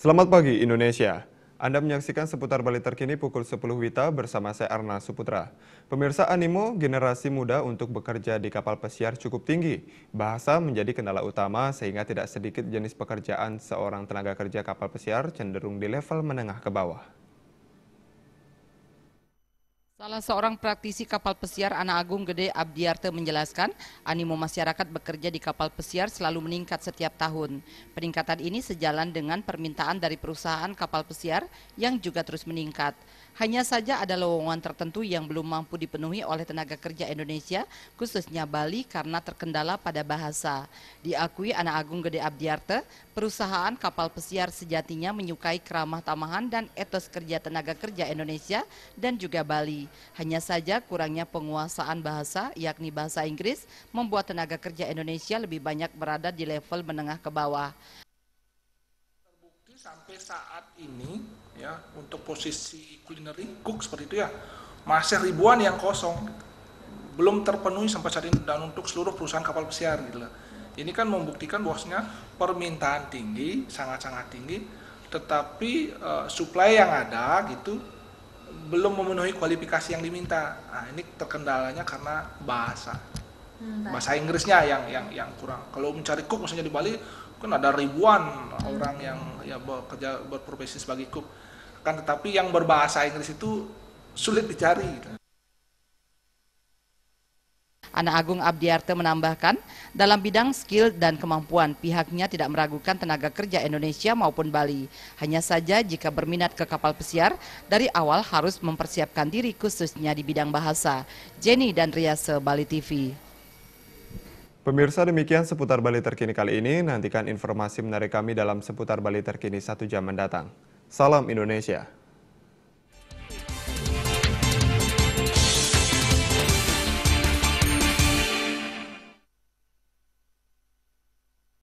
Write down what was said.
Selamat pagi Indonesia. Anda menyaksikan seputar Bali terkini pukul 10 WITA bersama saya Arna Suputra. Pemirsa, animo generasi muda untuk bekerja di kapal pesiar cukup tinggi. Bahasa menjadi kendala utama sehingga tidak sedikit jenis pekerjaan seorang tenaga kerja kapal pesiar cenderung di level menengah ke bawah. Salah seorang praktisi kapal pesiar Anak Agung Gede Abdiarte menjelaskan, animo masyarakat bekerja di kapal pesiar selalu meningkat setiap tahun. Peningkatan ini sejalan dengan permintaan dari perusahaan kapal pesiar yang juga terus meningkat. Hanya saja ada lowongan tertentu yang belum mampu dipenuhi oleh tenaga kerja Indonesia, khususnya Bali karena terkendala pada bahasa. Diakui Anak Agung Gede Abdiarte, perusahaan kapal pesiar sejatinya menyukai keramah tamahan dan etos kerja tenaga kerja Indonesia dan juga Bali. Hanya saja kurangnya penguasaan bahasa, yakni bahasa Inggris, membuat tenaga kerja Indonesia lebih banyak berada di level menengah ke bawah. Terbukti sampai saat ini, ya, untuk posisi culinary cook seperti itu ya, masih ribuan yang kosong, belum terpenuhi sampai saat ini dan untuk seluruh perusahaan kapal pesiar gitu loh. Ini kan membuktikan bahwasanya permintaan tinggi, sangat-sangat tinggi, tetapi supply yang ada gitu belum memenuhi kualifikasi yang diminta. Nah, ini terkendalanya karena bahasa. Bahasa Inggrisnya yang kurang. Kalau mencari cook misalnya di Bali kan ada ribuan orang yang ya bekerja berprofesi sebagai cook. Kan tetapi yang berbahasa Inggris itu sulit dicari. Anak Agung Abdiarte menambahkan, dalam bidang skill dan kemampuan, pihaknya tidak meragukan tenaga kerja Indonesia maupun Bali. Hanya saja jika berminat ke kapal pesiar, dari awal harus mempersiapkan diri khususnya di bidang bahasa. Jenny dan Riase, Bali TV. Pemirsa, demikian seputar Bali terkini kali ini. Nantikan informasi menarik kami dalam seputar Bali terkini 1 jam mendatang. Salam Indonesia.